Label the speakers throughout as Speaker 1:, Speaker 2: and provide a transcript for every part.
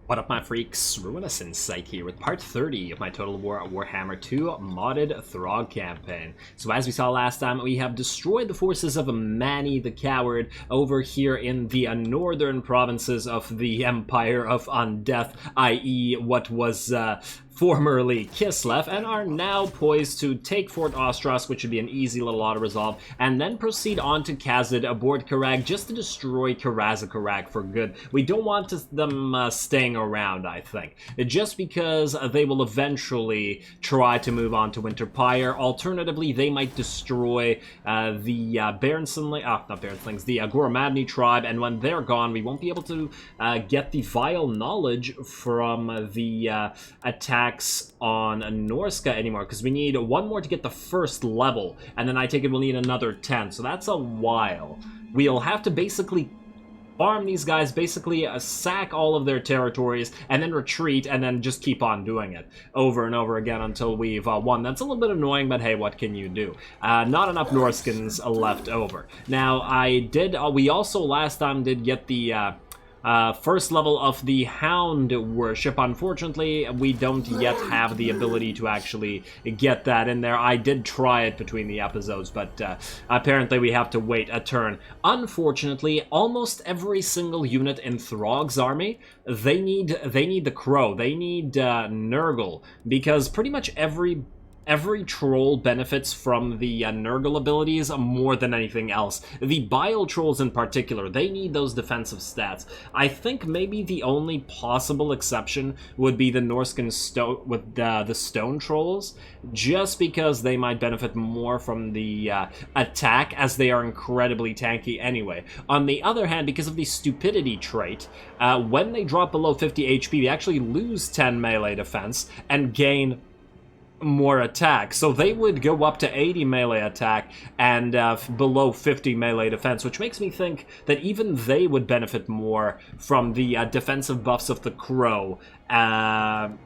Speaker 1: What up, my freaks? RuinousInsight here with part 30 of my Total Warhammer II modded Throgg campaign. So as we saw last time, we have destroyed the forces of Manny the Coward over here in the northern provinces of the Empire of Undeath, i.e. what was formerly Kislev, and are now poised to take Fort Ostros, which should be an easy little auto-resolve, and then proceed on to Kazid aboard Karag just to destroy Karag for good. We don't want them staying around, I think, just because they will eventually try to move on to Wintertooth. Alternatively, they might destroy the the Goromadni tribe, and when they're gone, we won't be able to get the vile knowledge from the attacks on Norsca anymore, because we need one more to get the first level, and then I take it we'll need another 10, so that's a while. We'll have to basically farm these guys, basically sack all of their territories, and then retreat, and then just keep on doing it over and over again until we've won. That's a little bit annoying, but hey, what can you do? Not enough Norskans left over. Now, we also last time did get the first level of the Hound Worship. Unfortunately, we don't yet have the ability to actually get that in there. I did try it between the episodes, but apparently we have to wait a turn. Unfortunately, almost every single unit in Throgg's army, they need the Crow. They need Nurgle, because pretty much every troll benefits from the Nurgle abilities more than anything else. The Bile trolls in particular, they need those defensive stats. I think maybe the only possible exception would be the Norscan the stone trolls, just because they might benefit more from the attack, as they are incredibly tanky anyway. On the other hand, because of the stupidity trait, when they drop below 50 HP, they actually lose 10 melee defense and gain more attack, so they would go up to 80 melee attack and below 50 melee defense, which makes me think that even they would benefit more from the defensive buffs of the Crow. And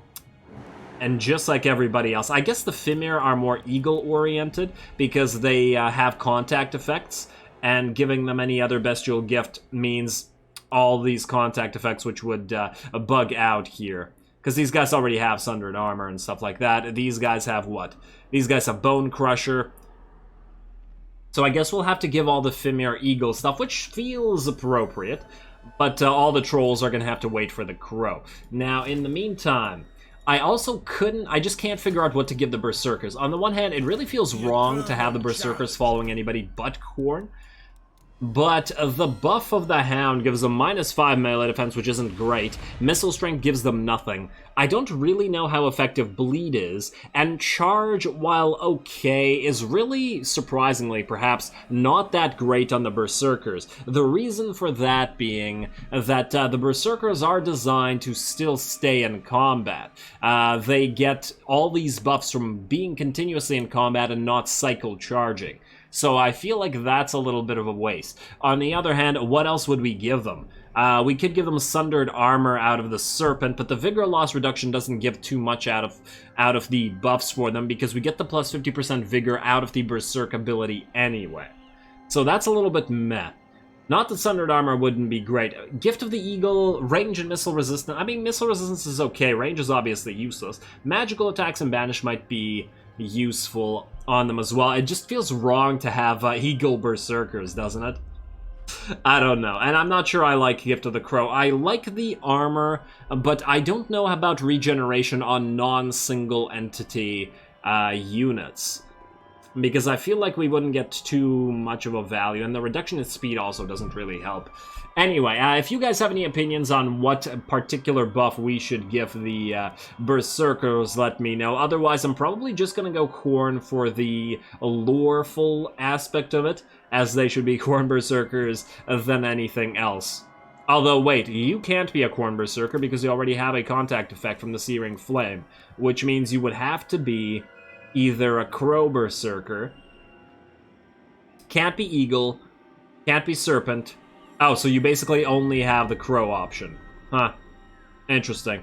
Speaker 1: just like everybody else, I guess the Fimir are more eagle-oriented because they have contact effects, and giving them any other bestial gift means all these contact effects, which would bug out here. Because these guys already have Sundered Armor and stuff like that. These guys have what? These guys have Bone Crusher. So I guess we'll have to give all the Fimir Eagle stuff, which feels appropriate. But all the trolls are going to have to wait for the Crow. Now, in the meantime, I just can't figure out what to give the Berserkers. On the one hand, it really feels wrong to have the Berserkers following anybody but Khorne. But the buff of the Hound gives them -5 melee defense, which isn't great. Missile strength gives them nothing. I don't really know how effective Bleed is, and Charge, while okay, is really, surprisingly perhaps, not that great on the Berserkers. The reason for that being that the Berserkers are designed to still stay in combat. They get all these buffs from being continuously in combat and not cycle charging. So I feel like that's a little bit of a waste. On the other hand, what else would we give them? We could give them Sundered Armor out of the Serpent, but the Vigor Loss reduction doesn't give too much out of the buffs for them, because we get the plus 50% Vigor out of the Berserk ability anyway. So that's a little bit meh. Not that Sundered Armor wouldn't be great. Gift of the Eagle, range and missile resistance. I mean, missile resistance is okay. Range is obviously useless. Magical attacks and banish might be useful on them as well. It just feels wrong to have Eagle Berserkers, doesn't it? I don't know, and I'm not sure I like Gift of the Crow. I like the armor, but I don't know about regeneration on non-single entity units, because I feel like we wouldn't get too much of a value, and the reduction in speed also doesn't really help. Anyway, if you guys have any opinions on what particular buff we should give the Berserkers, let me know. Otherwise, I'm probably just going to go Khorne for the loreful aspect of it, as they should be Khorne Berserkers than anything else. Although, wait, you can't be a Khorne Berserker because you already have a contact effect from the Searing Flame, which means you would have to be either a Crow Berserker, can't be Eagle, can't be Serpent. Oh, so you basically only have the Crow option. Huh. Interesting.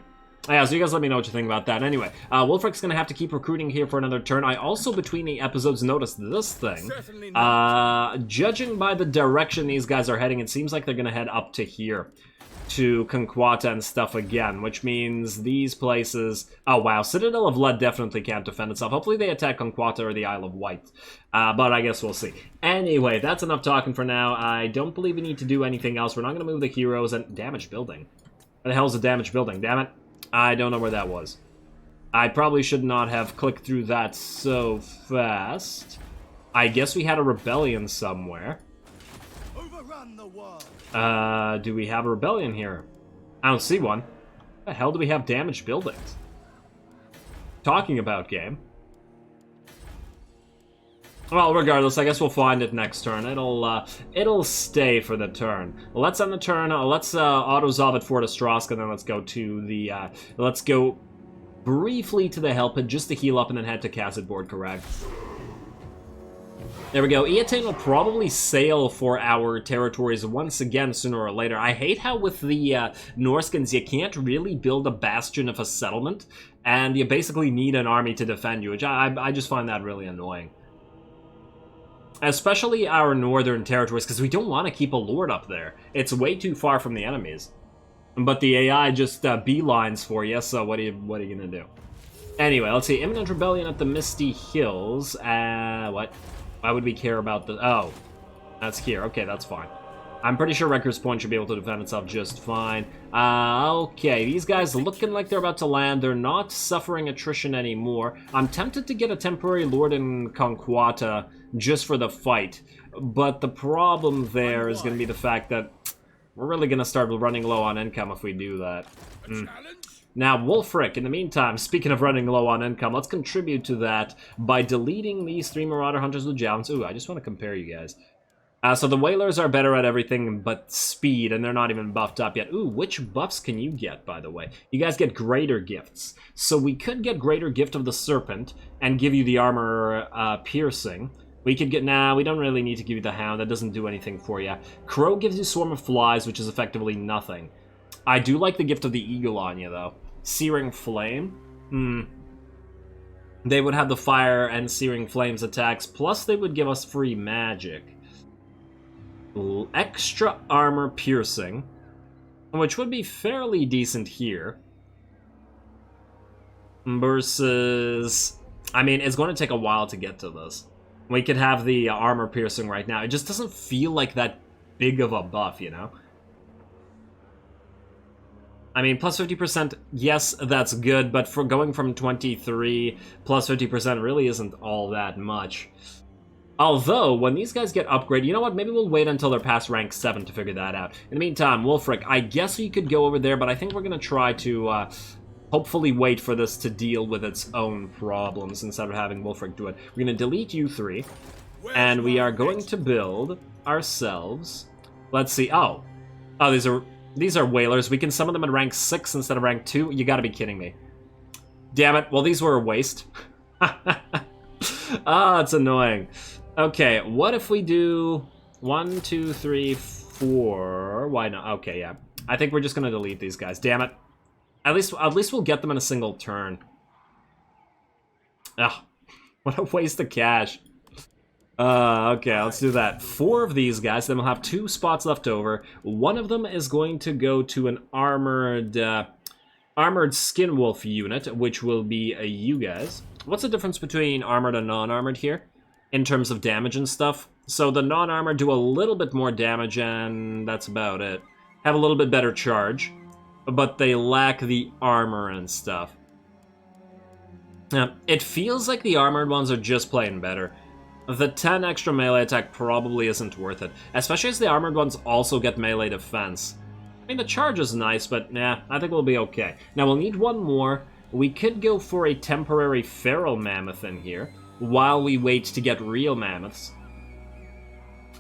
Speaker 1: Yeah, so you guys let me know what you think about that. Anyway, Wolfric's gonna have to keep recruiting here for another turn. I also, between the episodes, noticed this thing. Judging by the direction these guys are heading, it seems like they're gonna head up to here. to Conquata and stuff again, which means these places... Oh, wow. Citadel of Lead definitely can't defend itself. Hopefully they attack Conquata or the Isle of Wight. But I guess we'll see. Anyway, that's enough talking for now. I don't believe we need to do anything else. We're not going to move the heroes and... Damaged building. What the hell is a damaged building? Damn it. I don't know where that was. I probably should not have clicked through that so fast. I guess we had a rebellion somewhere.
Speaker 2: Overrun the world.
Speaker 1: Do we have a rebellion here? I don't see one. The hell do we have damaged buildings? Talking about, game. Well, regardless, I guess we'll find it next turn. It'll stay for the turn. Let's end the turn. Let's auto-zov at Fort Ostrowska, and then let's go to the let's go briefly to the help pit just to heal up, and then head to Kassadboard, correct? There we go. Eataine will probably sail for our territories once again sooner or later. I hate how with the Norskans you can't really build a bastion of a settlement, and you basically need an army to defend you, which I just find that really annoying. Especially our northern territories, because we don't want to keep a lord up there. It's way too far from the enemies. But the AI just beelines for you, so what are you gonna do? Anyway, let's see. Imminent rebellion at the Misty Hills. What? Why would we care about the... Oh, that's here. Okay, that's fine. I'm pretty sure Wrecker's Point should be able to defend itself just fine. Okay, these guys looking like they're about to land. They're not suffering attrition anymore. I'm tempted to get a temporary lord in Conquata just for the fight. But the problem there is going to be the fact that we're really going to start running low on income if we do that. Now, Wulfric, in the meantime, speaking of running low on income, let's contribute to that by deleting these 3 Marauder Hunters with Javelins. Ooh, I just want to compare you guys. So the Whalers are better at everything but speed, and they're not even buffed up yet. Ooh, which buffs can you get, by the way? You guys get greater gifts. So we could get Greater Gift of the Serpent and give you the armor piercing. We could get... Nah, we don't really need to give you the Hound. That doesn't do anything for you. Crow gives you Swarm of Flies, which is effectively nothing. I do like the Gift of the Eagle on you, though. Searing Flame? They would have the Fire and Searing Flames attacks, plus they would give us free magic. Extra armor piercing, which would be fairly decent here. Versus... I mean, it's going to take a while to get to this. We could have the armor piercing right now. It just doesn't feel like that big of a buff, you know? I mean, plus 50%, yes, that's good, but for going from 23, plus 50% really isn't all that much. Although, when these guys get upgraded, you know what, maybe we'll wait until they're past rank 7 to figure that out. In the meantime, Wulfric, I guess we could go over there, but I think we're going to try to hopefully wait for this to deal with its own problems instead of having Wulfric do it. We're going to delete you 3, and we are going to build ourselves... Let's see, oh, these are Whalers. We can summon them at rank 6 instead of rank 2? You gotta be kidding me. Damn it, well these were a waste. Ah, it's annoying. Okay, what if we do 1, 2, 3, 4? Why not? Okay, yeah. I think we're just gonna delete these guys. Damn it. At least we'll get them in a single turn. Ugh, what a waste of cash. Okay, let's do that. 4 of these guys, then we'll have 2 spots left over. One of them is going to go to an armored Skinwolf unit, which will be you guys. What's the difference between armored and non-armored here? In terms of damage and stuff? So the non-armored do a little bit more damage, and that's about it. Have a little bit better charge, but they lack the armor and stuff. It feels like the armored ones are just plain better. The 10 extra melee attack probably isn't worth it, especially as the armored ones also get melee defense. I mean, the charge is nice, but nah, I think we'll be okay. Now, we'll need one more. We could go for a temporary feral mammoth in here, while we wait to get real mammoths.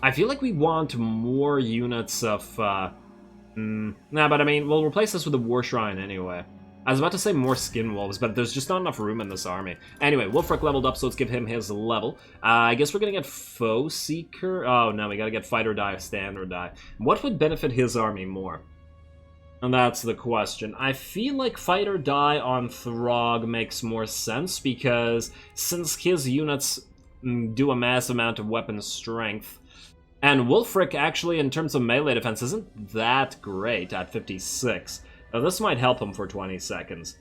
Speaker 1: I feel like we want more units of, Nah, but I mean, we'll replace this with a war shrine anyway. I was about to say more skin wolves, but there's just not enough room in this army. Anyway, Wulfric leveled up, so let's give him his level. I guess we're gonna get Foe Seeker. Oh, no, we gotta get Fight or Die or Stand or Die. What would benefit his army more? And that's the question. I feel like Fight or Die on Throgg makes more sense, because since his units do a massive amount of weapon strength, And Wulfric, actually, in terms of melee defense, isn't that great at 56. Now, this might help him for 20 seconds.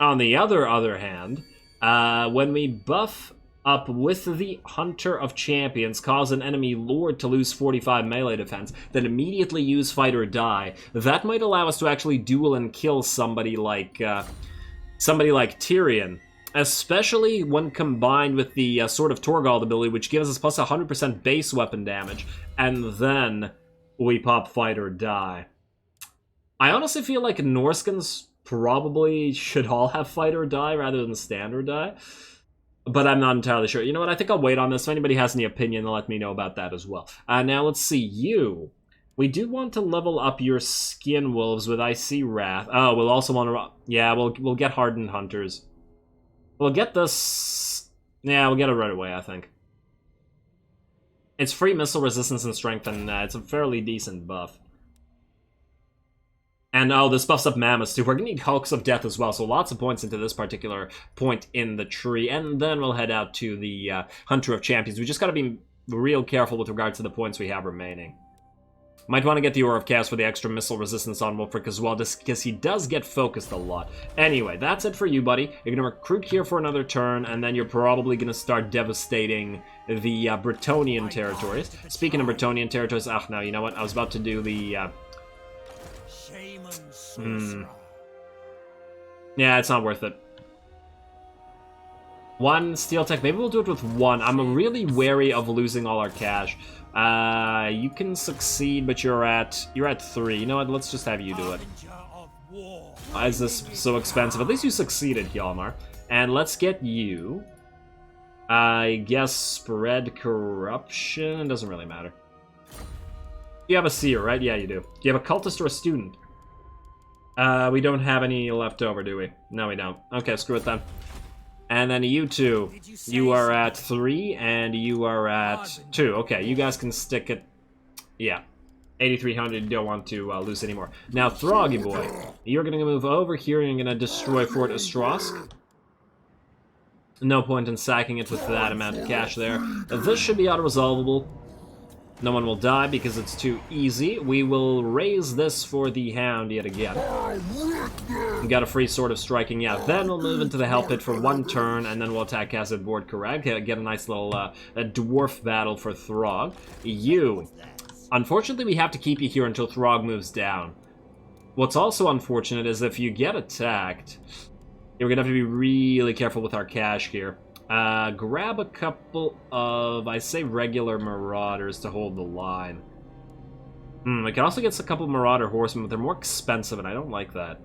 Speaker 1: On the other hand, when we buff up with the Hunter of Champions, cause an enemy lord to lose 45 melee defense, then immediately use Fight or Die, that might allow us to actually duel and kill somebody like Tyrion. Especially when combined with the Sword of Torgal ability, which gives us plus 100% base weapon damage, and then we pop Fight or Die. I honestly feel like Norskans probably should all have Fight or Die rather than Stand or Die, but I'm not entirely sure. You know what, I think I'll wait on this. If anybody has any opinion, they'll let me know about that as well. Now let's see, you. We do want to level up your Skin Wolves with Icy Wrath. Oh, we'll also want to... Yeah, we'll get Hardened Hunters. We'll get this... Yeah, we'll get it right away, I think. It's free missile resistance and strength, and it's a fairly decent buff. And, oh, this buffs up Mammoths, too. We're gonna need Hulks of Death as well, so lots of points into this particular point in the tree. And then we'll head out to the Hunter of Champions. We just gotta be real careful with regards to the points we have remaining. Might want to get the Aura of Chaos for the extra missile resistance on Wulfric as well, just because he does get focused a lot. Anyway, that's it for you, buddy. You're going to recruit here for another turn, and then you're probably going to start devastating the Bretonnian territories. Speaking of Bretonnian territories, no, you know what? I was about to do the... Yeah, it's not worth it. One steel tech. Maybe we'll do it with one. I'm really wary of losing all our cash. You can succeed, but you're at 3. You know what? Let's just have you do it. Why is this so expensive? At least you succeeded, Hjalmar. And let's get you. I guess spread corruption. It doesn't really matter. You have a seer, right? Yeah, you do. Do you have a cultist or a student? We don't have any left over, do we? No, we don't. Okay, screw it then. And then you two, you are at 3, and you are at 2. Okay, you guys can stick it. Yeah, 8,300. You don't want to lose anymore. Now, Throggy boy, you're going to move over here, and you're going to destroy Fort Ostrosk. No point in sacking it with that amount of cash there. This should be auto-resolvable. No one will die because it's too easy. We will raise this for the Hound yet again. We got a free Sword of Striking, yeah. Then we'll move into the Hell Pit for 1 turn, and then we'll attack Acid Board Correct. Get a nice little a dwarf battle for Throgg. You. Unfortunately, we have to keep you here until Throgg moves down. What's also unfortunate is if you get attacked, you're going to have to be really careful with our cash here. Grab a couple of, I say, regular Marauders to hold the line. I can also get a couple of Marauder Horsemen, but they're more expensive, and I don't like that.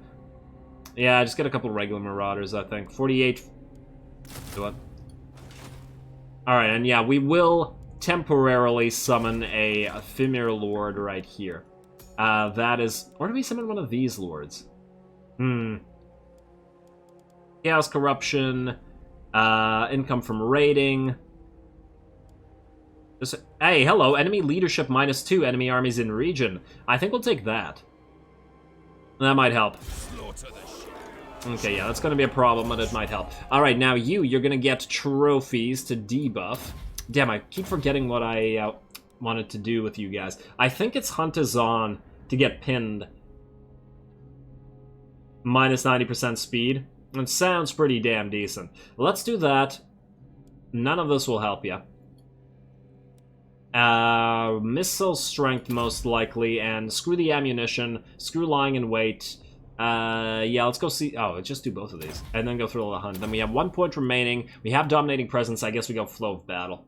Speaker 1: Yeah, just get a couple of regular Marauders, I think. 48... Do it. Alright, and yeah, we will temporarily summon a Fimir Lord right here. That is... Or do we summon one of these Lords? Chaos Corruption... income from raiding. Hey, hello, enemy leadership -2, enemy armies in region. I think we'll take that. That might help. Okay, yeah, that's going to be a problem, but it might help. Alright, now you're going to get trophies to debuff. Damn, I keep forgetting what I wanted to do with you guys. I think it's Hunt is on to get pinned. Minus 90% speed. It sounds pretty damn decent. Let's do that. None of this will help you. Missile strength, most likely, and screw the ammunition, screw lying in wait. Yeah, let's go see... Oh, let's just do both of these, and then go through the hunt. Then we have 1 point remaining. We have Dominating Presence. I guess we go Flow of Battle.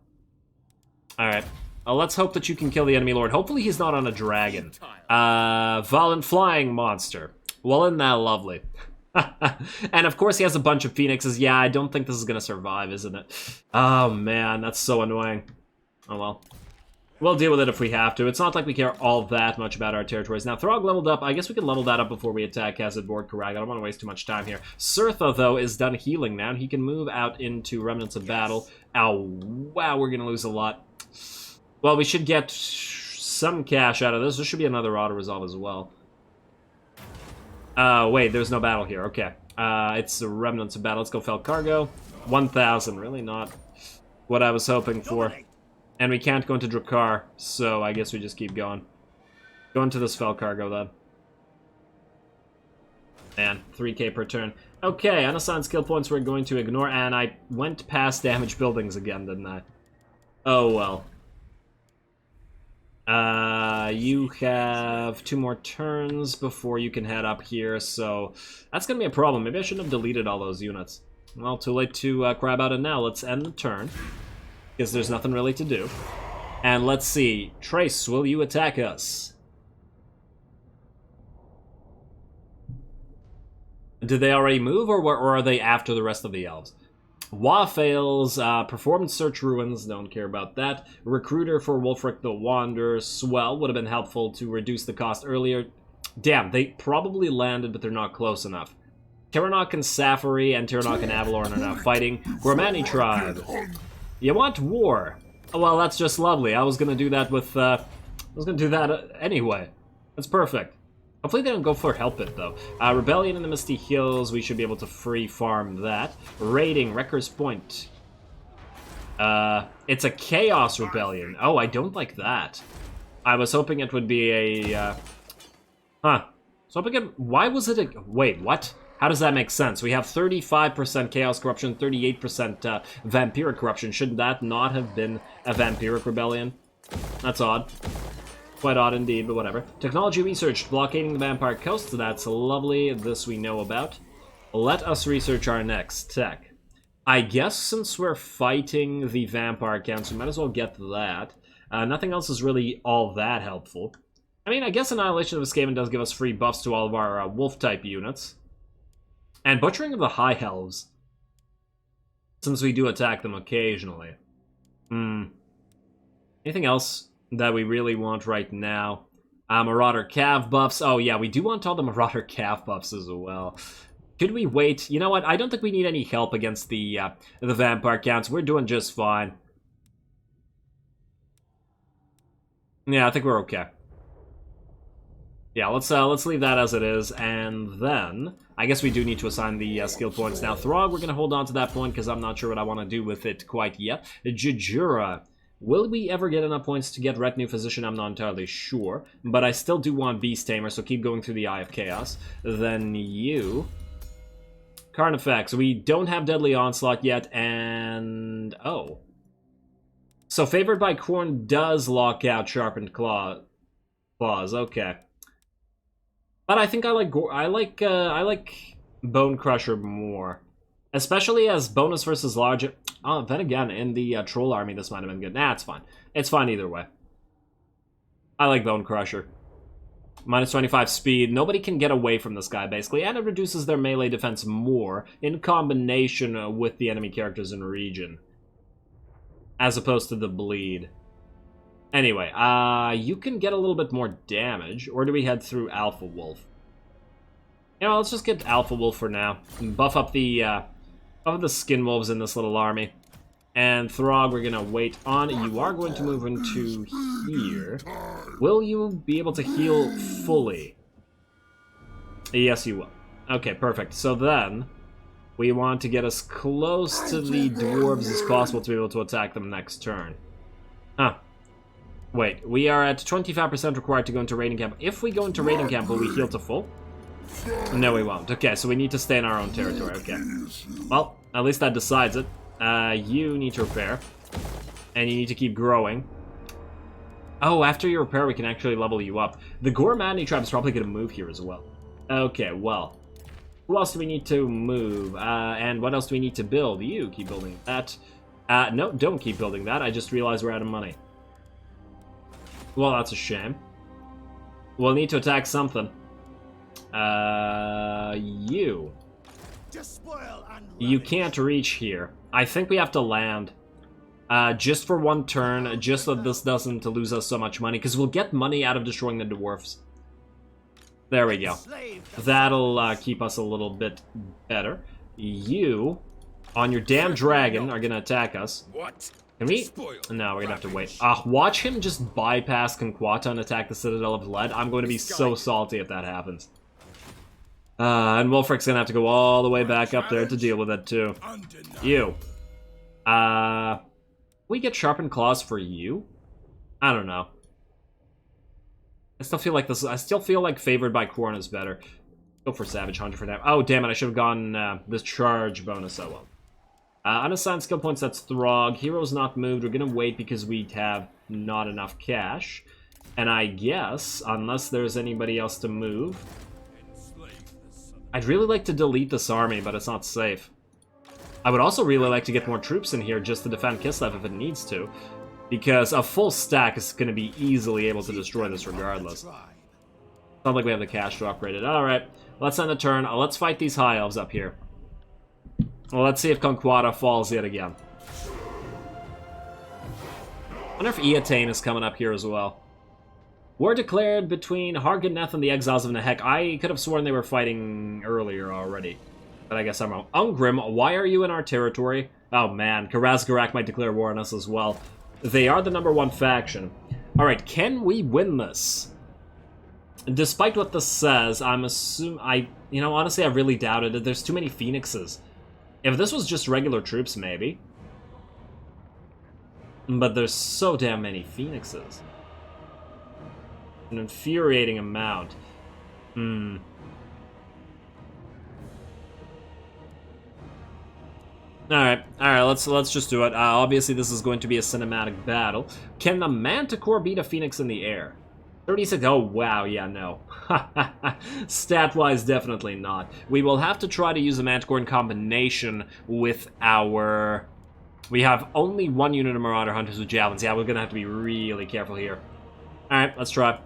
Speaker 1: Alright. Let's hope that you can kill the enemy lord. Hopefully he's not on a dragon. Violent Flying Monster. Well, isn't that lovely? And of course he has a bunch of phoenixes. Yeah, I don't think this is gonna survive, isn't it? Oh man, that's so annoying. Oh well. We'll deal with it if we have to. It's not like we care all that much about our territories. Now, Throgg leveled up. I guess we can level that up before we attack Acid Board Corrag. I don't want to waste too much time here. Surtha, though, is done healing now, and he can move out into Remnants of Battle. Ow, wow, we're gonna lose a lot. Well, we should get some cash out of this. There should be another auto-resolve as well. Wait, there's no battle here. Okay. It's the Remnants of Battle. Let's go Fell Cargo. 1,000. Really not what I was hoping for. And we can't go into Drakkar, so I guess we just keep going. Go into this Fel Cargo, then. Man, 3k per turn. Okay, unassigned skill points we're going to ignore, and I went past damaged buildings again, didn't I? Oh, well. You have 2 more turns before you can head up here, so that's gonna be a problem. Maybe I shouldn't have deleted all those units. Well, too late to cry about it now. Let's end the turn, because there's nothing really to do. And let's see. Trace, will you attack us? Did they already move, or are they after the rest of the elves? Wa fails, performance search ruins, don't care about that. Recruiter for Wulfric the Wanderer, swell, would have been helpful to reduce the cost earlier. Damn, they probably landed, but they're not close enough. Tyrannoch and Safari and Tyrannoch and Avalorn are now fighting. Gormani tribe. You want war? Oh, well, that's just lovely. I was gonna do that with, anyway. That's perfect. Hopefully they don't go for Help It, though. Rebellion in the Misty Hills, we should be able to free farm that. Raiding, Wrecker's Point. It's a Chaos Rebellion. Oh, I don't like that. I was hoping it would be a, So why was it a... Wait, what? How does that make sense? We have 35% Chaos Corruption, 38% Vampiric Corruption. Should that not have been a Vampiric Rebellion? That's odd. Quite odd indeed, but whatever. Technology research, blockading the Vampire Coast. That's lovely. This we know about. Let us research our next tech. I guess since we're fighting the Vampire Counts, we might as well get that. Nothing else is really all that helpful. I mean, I guess Annihilation of Escapement does give us free buffs to all of our Wolf-type units. And Butchering of the High Elves, since we do attack them occasionally. Anything else that we really want right now? Marauder Cav buffs. Oh yeah, we do want all the Marauder Cav buffs as well. Could we wait? You know what? I don't think we need any help against the Vampire Counts. We're doing just fine. Yeah, I think we're okay. Yeah, let's leave that as it is, and then I guess we do need to assign the skill points now. Throgg, we're gonna hold on to that point because I'm not sure what I want to do with it quite yet. Jujura, will we ever get enough points to get Retinue Physician? I'm not entirely sure, but I still do want Beast Tamer, so keep going through the Eye of Chaos. Then you, Carnifex. We don't have Deadly Onslaught yet, and oh, so Favored by Khorne does lock out Sharpened Claws. Okay. But I think I like Bone Crusher more, especially as bonus versus large. Oh, then again, in the Troll Army, this might have been good. Nah, it's fine. It's fine either way. I like Bone Crusher. Minus 25 speed. Nobody can get away from this guy, basically, and it reduces their melee defense more in combination with the enemy characters in region, as opposed to the bleed. Anyway, you can get a little bit more damage, or do we head through Alpha Wolf? You know, let's just get Alpha Wolf for now. And buff up the Skin Wolves in this little army. And Throgg, we're gonna wait on. You are going to move into here. Will you be able to heal fully? Yes, you will. Okay, perfect. So then, we want to get as close to the dwarves as possible to be able to attack them next turn. Huh. Wait, we are at 25% required to go into raiding camp. If we go into raiding camp, will we heal to full? No, we won't. Okay, so we need to stay in our own territory. Okay. Well, at least that decides it. You need to repair. And you need to keep growing. Oh, after you repair, we can actually level you up. The Gormani tribe is probably going to move here as well. Okay, well. Who else do we need to move? And what else do we need to build? You keep building that. No, don't keep building that. I just realized we're out of money. Well, that's a shame. We'll need to attack something. You. You can't reach here. I think we have to land. Just for one turn, just so this doesn't lose us so much money, because we'll get money out of destroying the dwarfs. There we go. That'll keep us a little bit better. You, on your damn dragon, are gonna attack us. What? Can we? No, we're gonna have to wait. Watch him just bypass Conquata and attack the Citadel of Lead. I'm going to be so salty if that happens. And Wulfric's gonna have to go all the way back up there to deal with it too. You. We get sharpened claws for you? I don't know. I still feel like this. I still feel like favored by Corn is better. Go for Savage Hunter for that. Oh, damn it. I should have gone this charge bonus. Oh, well. Unassigned skill points, that's Throgg. Heroes not moved. We're going to wait because we have not enough cash. And I guess, unless there's anybody else to move... I'd really like to delete this army, but it's not safe. I would also really like to get more troops in here just to defend Kislev if it needs to. Because a full stack is going to be easily able to destroy this regardless. Not like we have the cash to upgrade it. Alright, let's end the turn. Let's fight these high elves up here. Well, let's see if Conquata falls yet again. I wonder if Eatane is coming up here as well. War declared between Harganneth and the Exiles of Nehek. I could have sworn they were fighting earlier already. But I guess I'm wrong. Ungrim, why are you in our territory? Oh man, Karazgarak might declare war on us as well. They are the #1 faction. Alright, can we win this? Despite what this says, I'm assuming... You know, honestly, I really doubted it. There's too many Phoenixes. If this was just regular troops, maybe. But there's so damn many Phoenixes. An infuriating amount. Alright, let's just do it. Obviously, this is going to be a cinematic battle. Can the Manticore beat a Phoenix in the air? 36, oh wow, yeah, no. Stat-wise, definitely not. We will have to try to use the Manticore in combination with our... We have only one unit of Marauder Hunters with Javelins. Yeah, we're gonna have to be really careful here. Alright, let's try.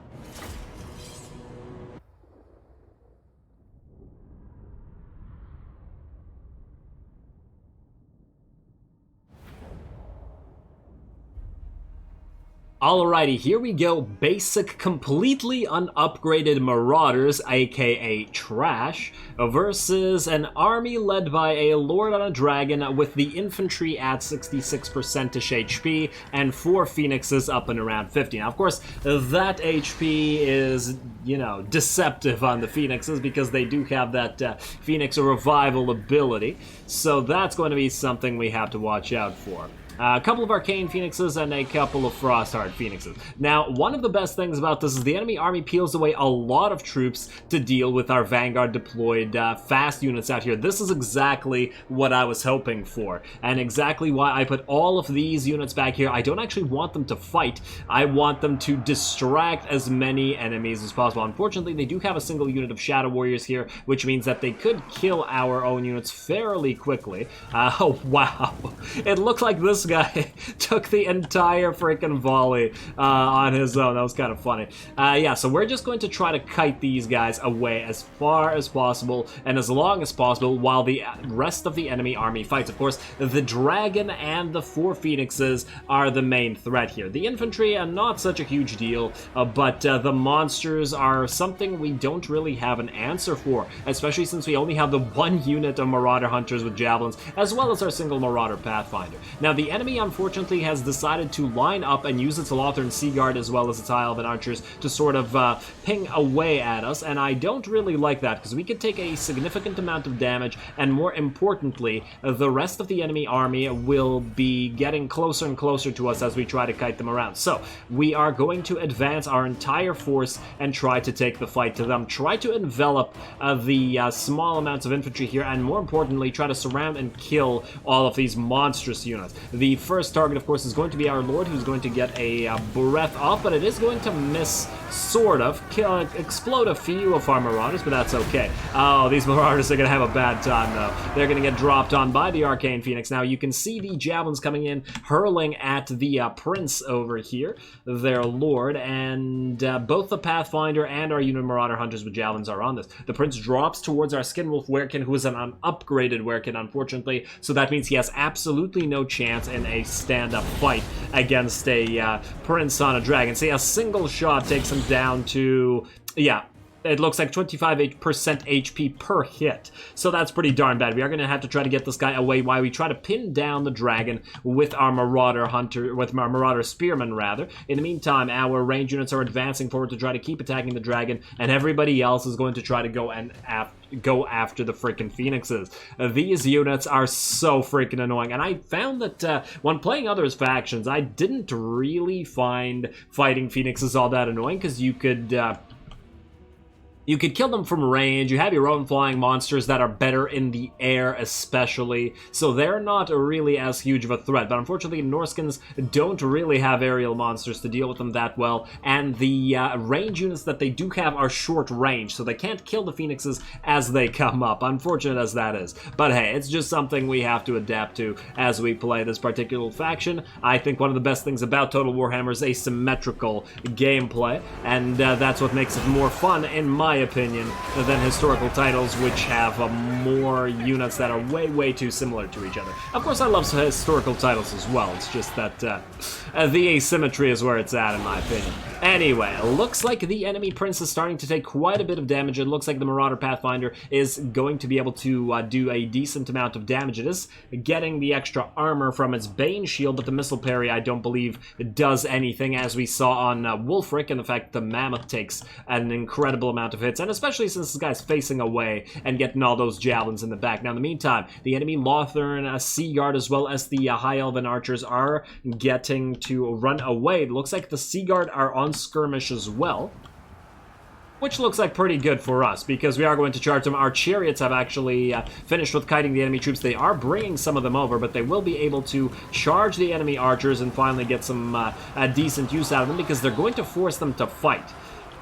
Speaker 1: Alrighty, here we go. Basic, completely unupgraded Marauders, aka Trash, versus an army led by a Lord on a Dragon with the infantry at 66%-ish HP and 4 Phoenixes up and around 50. Now, of course, that HP is, you know, deceptive on the Phoenixes because they do have that Phoenix Revival ability. So that's going to be something we have to watch out for. A couple of Arcane Phoenixes and a couple of Frostheart Phoenixes. Now, one of the best things about this is the enemy army peels away a lot of troops to deal with our Vanguard deployed fast units out here. This is exactly what I was hoping for, and exactly why I put all of these units back here. I don't actually want them to fight. I want them to distract as many enemies as possible. Unfortunately, they do have a single unit of Shadow Warriors here, which means that they could kill our own units fairly quickly. Oh, wow. It looked like this guy took the entire freaking volley on his own. That was kind of funny. Yeah, so we're just going to try to kite these guys away as far as possible and as long as possible while the rest of the enemy army fights. Of course, the dragon and the 4 phoenixes are the main threat here. The infantry are not such a huge deal, but the monsters are something we don't really have an answer for, especially since we only have the 1 unit of marauder hunters with javelins, as well as our single marauder pathfinder. Now, the enemy, unfortunately, has decided to line up and use its Lothern Sea Guard as well as its High Elven Archers to sort of ping away at us, and I don't really like that, because we could take a significant amount of damage, and more importantly, the rest of the enemy army will be getting closer and closer to us as we try to kite them around. So, we are going to advance our entire force and try to take the fight to them, try to envelop the small amounts of infantry here, and more importantly, try to surround and kill all of these monstrous units. The first target, of course, is going to be our Lord, who's going to get a breath off, but it is going to miss, sort of, explode a few of our Marauders, but that's okay. Oh, these Marauders are going to have a bad time, though. They're going to get dropped on by the Arcane Phoenix. Now, you can see the javelins coming in, hurling at the Prince over here, their Lord, and both the Pathfinder and our unit of Marauder Hunters with javelins are on this. The Prince drops towards our Skinwolf Werekin, who is an upgraded Werekin, unfortunately, so that means he has absolutely no chance in a stand-up fight against a Prince on a Dragon. See, a single shot takes him down to, yeah, it looks like 25% HP per hit. So that's pretty darn bad. We are going to have to try to get this guy away while we try to pin down the dragon with our Marauder Hunter, with our Marauder Spearman, rather. In the meantime, our range units are advancing forward to try to keep attacking the dragon, and everybody else is going to try to go and go after the freaking Phoenixes. These units are so freaking annoying, and I found that when playing other factions, I didn't really find fighting Phoenixes all that annoying, because you could kill them from range. You have your own flying monsters that are better in the air especially, so they're not really as huge of a threat. But unfortunately, Norskans don't really have aerial monsters to deal with them that well, and the range units that they do have are short range, so they can't kill the Phoenixes as they come up, unfortunate as that is. But hey, it's just something we have to adapt to as we play this particular faction. I think one of the best things about Total Warhammer is asymmetrical gameplay, and that's what makes it more fun, in my opinion, than historical titles, which have more units that are way too similar to each other. Of course, I love historical titles as well. It's just that the asymmetry is where it's at, in my opinion. Anyway, looks like the enemy prince is starting to take quite a bit of damage. It looks like the Marauder Pathfinder is going to be able to do a decent amount of damage. It is getting the extra armor from its Bane shield, but the missile parry, I don't believe, does anything, as we saw on Wulfric, and the fact the Mammoth takes an incredible amount of hits, and especially since this guy's facing away and getting all those javelins in the back. Now, in the meantime, the enemy Lothern, Sea Guard, as well as the High Elven archers are getting to run away. It looks like the Sea Guard are on skirmish as well, which looks like pretty good for us, because we are going to charge them. Our chariots have actually finished with kiting the enemy troops. They are bringing some of them over, but they will be able to charge the enemy archers and finally get some decent use out of them, because they're going to force them to fight.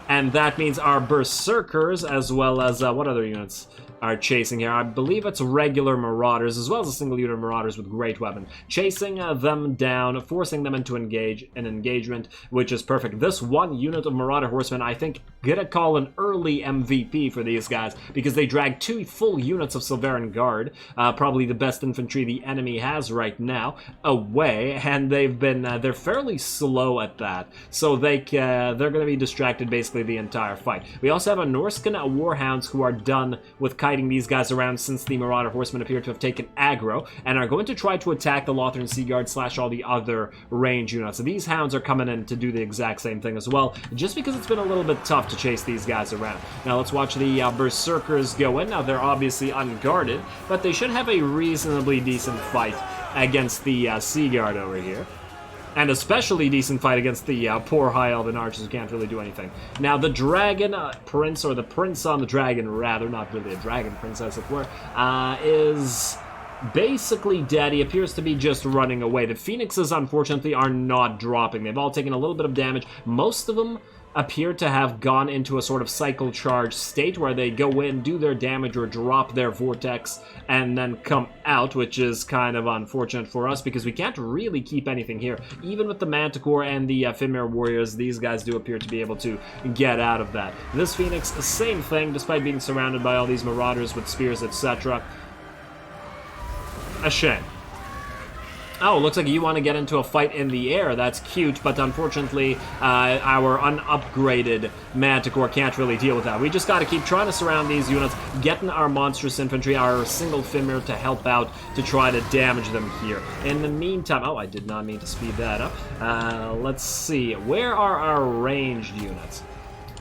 Speaker 1: And that means our Berserkers, as well as, what other units are chasing here? I believe it's regular Marauders, as well as a single unit of Marauders with great weapon. Chasing them down, forcing them into an engagement, which is perfect. This one unit of Marauder Horsemen, I think, gonna call an early MVP for these guys, because they drag 2 full units of Silveran Guard, probably the best infantry the enemy has right now, away, and they're fairly slow at that, so they're gonna be distracted basically the entire fight. We also have a Norscan Warhounds who are done with kiting these guys around, since the Marauder Horsemen appear to have taken aggro, and are going to try to attack the Lothern Sea Guard / all the other range units. So these hounds are coming in to do the exact same thing as well, just because it's been a little bit tough to chase these guys around. Now let's watch the Berserkers go in. Now they're obviously unguarded, but they should have a reasonably decent fight against the Sea Guard over here. And especially decent fight against the poor High Elven archers who can't really do anything. Now the Dragon Prince, or the Prince on the Dragon rather, not really a Dragon Prince as it were, is basically dead. He appears to be just running away. The Phoenixes, unfortunately, are not dropping. They've all taken a little bit of damage. Most of them appear to have gone into a sort of cycle charge state, where they go in, do their damage, or drop their vortex, and then come out, which is kind of unfortunate for us, because we can't really keep anything here. Even with the Manticore and the Fimir Warriors, these guys do appear to be able to get out of that. This Phoenix, same thing, despite being surrounded by all these Marauders with spears, etc. A shame. Oh, looks like you want to get into a fight in the air. That's cute, but unfortunately, our unupgraded Manticore can't really deal with that. We just got to keep trying to surround these units, getting our monstrous infantry, our single Fimir, to help out to try to damage them here. In the meantime, oh, I did not mean to speed that up. Let's see. Where are our ranged units?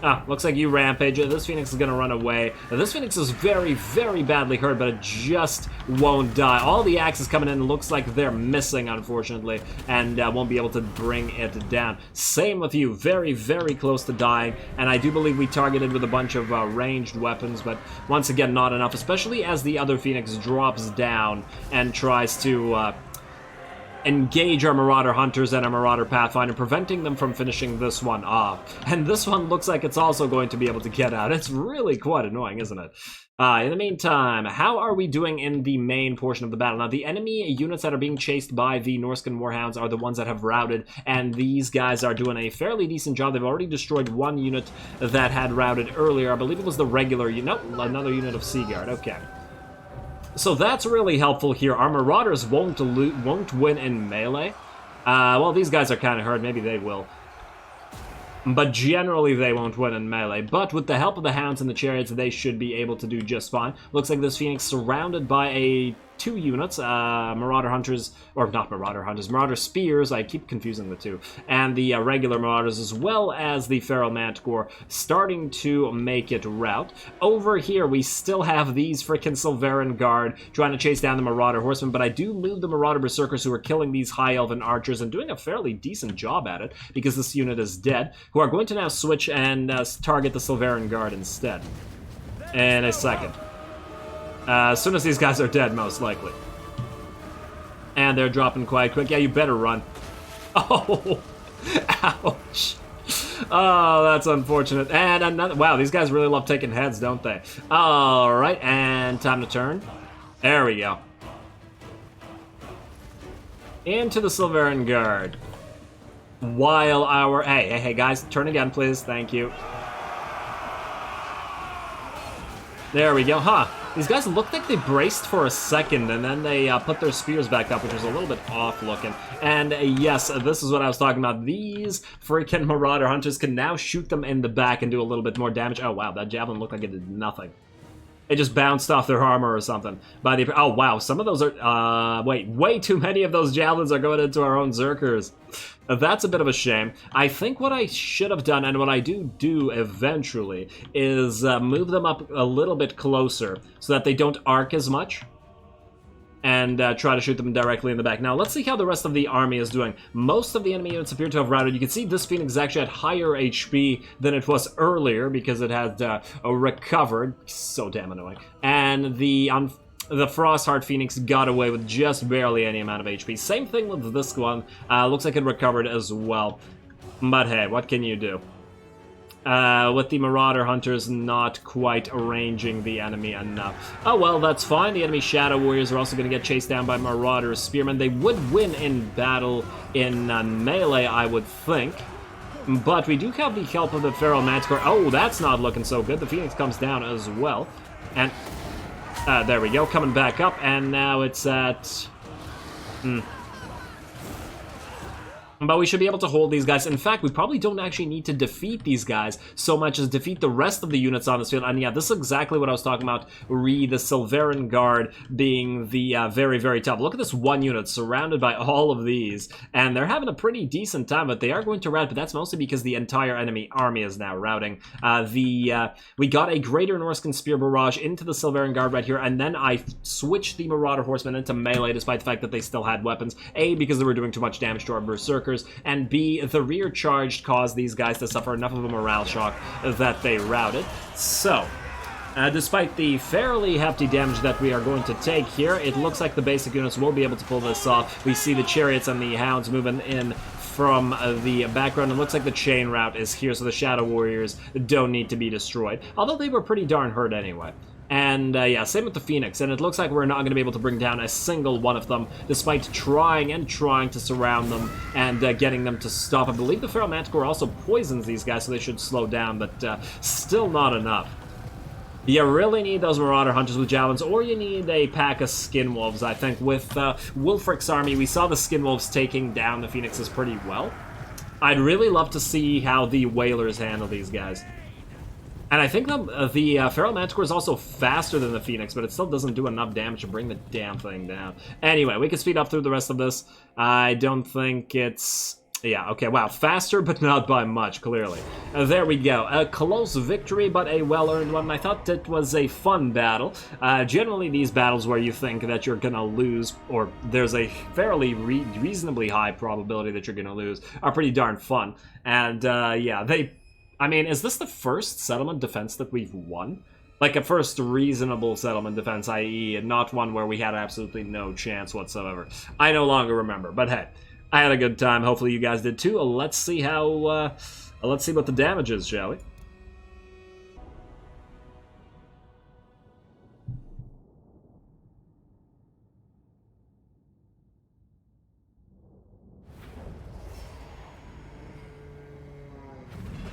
Speaker 1: Ah, looks like you rampage. This Phoenix is going to run away. This Phoenix is very badly hurt, but it just won't die. All the axes coming in, looks like they're missing, unfortunately, and won't be able to bring it down. Same with you. Very close to dying, and I do believe we targeted with a bunch of ranged weapons, but once again, not enough, especially as the other Phoenix drops down and tries to engage our Marauder Hunters and our Marauder Pathfinder, preventing them from finishing this one off. And this one looks like it's also going to be able to get out. It's really quite annoying, isn't it? In the meantime, how are we doing in the main portion of the battle? Now, the enemy units that are being chased by the Norscan Warhounds are the ones that have routed, and these guys are doing a fairly decent job. They've already destroyed one unit that had routed earlier. I believe it was the regular unit. Nope, another unit of Sea Guard. Okay. So that's really helpful here. Our Marauders won't win in melee. Well, these guys are kind of hurt. Maybe they will. But generally, they won't win in melee. But with the help of the Hounds and the Chariots, they should be able to do just fine. Looks like this Phoenix surrounded by a two units, Marauder Hunters, or not Marauder Hunters, Marauder Spears, I keep confusing the two, and the regular Marauders, as well as the Feral Manticore, starting to make it route. Over here, we still have these frickin' Silveran Guard trying to chase down the Marauder Horsemen, but I do move the Marauder Berserkers who are killing these High Elven Archers and doing a fairly decent job at it, because this unit is dead, who are going to now switch and target the Silveran Guard instead. In a second. As soon as these guys are dead, most likely. And they're dropping quite quick. Yeah, you better run. Oh! Ouch! Oh, that's unfortunate. And another... Wow, these guys really love taking heads, don't they? Alright, and time to turn. There we go. Into the Silveran Guard. While our... Hey, guys, turn again, please. Thank you. There we go. Huh. These guys looked like they braced for a second, and then they put their spears back up, which was a little bit off-looking. And yes, this is what I was talking about. These freaking Marauder Hunters can now shoot them in the back and do a little bit more damage. Oh, wow, that javelin looked like it did nothing. It just bounced off their armor or something. Oh, wow, some of those are... wait, way too many of those javelins are going into our own Zerkers. That's a bit of a shame. I think what I should have done, and what I do eventually, is move them up a little bit closer so that they don't arc as much. And try to shoot them directly in the back. Now, let's see how the rest of the army is doing. Most of the enemy units appear to have routed. You can see this Phoenix actually had higher HP than it was earlier because it had recovered. So damn annoying. And the Frostheart Phoenix got away with just barely any amount of HP. Same thing with this one. Looks like it recovered as well. But hey, what can you do? With the Marauder Hunters not quite arranging the enemy enough. Oh well, that's fine. The enemy Shadow Warriors are also going to get chased down by Marauder Spearmen. They would win in battle in melee, I would think. But we do have the help of the Feral Manticore. Oh, that's not looking so good. The Phoenix comes down as well. And there we go, coming back up. And now it's at... But we should be able to hold these guys. In fact, we probably don't actually need to defeat these guys so much as defeat the rest of the units on this field. And yeah, this is exactly what I was talking about, the Silveran Guard being the very, very top. Look at this one unit surrounded by all of these, and they're having a pretty decent time, but they are going to rout, but that's mostly because the entire enemy army is now routing. We got a Greater Norscan Spear Barrage into the Silveran Guard right here, and then I switched the Marauder Horsemen into melee despite the fact that they still had weapons. A, because they were doing too much damage to our Berserkers, and B, the rear charge caused these guys to suffer enough of a morale shock that they routed. So, despite the fairly hefty damage that we are going to take here, it looks like the basic units will be able to pull this off. We see the Chariots and the Hounds moving in from the background. It looks like the chain route is here, so the Shadow Warriors don't need to be destroyed, although they were pretty darn hurt anyway. And yeah, same with the Phoenix, and it looks like we're not going to be able to bring down a single one of them, despite trying to surround them and getting them to stop. I believe the Feral Manticore also poisons these guys, so they should slow down, but still not enough. You really need those Marauder Hunters with javelins, or you need a pack of Skinwolves, I think. With Wulfric's army, we saw the Skinwolves taking down the Phoenixes pretty well. I'd really love to see how the Whalers handle these guys. And I think the Feral Manticore is also faster than the Phoenix, but it still doesn't do enough damage to bring the damn thing down. Anyway, we can speed up through the rest of this. I don't think it's... Yeah, okay, wow, faster, but not by much, clearly. There we go. A close victory, but a well-earned one. I thought it was a fun battle. Generally, these battles where you think that you're gonna lose, or there's a fairly reasonably high probability that you're gonna lose, are pretty darn fun. And, yeah, I mean, is this the first settlement defense that we've won? Like a first reasonable settlement defense, i.e. not one where we had absolutely no chance whatsoever. I no longer remember, but hey, I had a good time. Hopefully you guys did too. Let's see let's see what the damage is, shall we?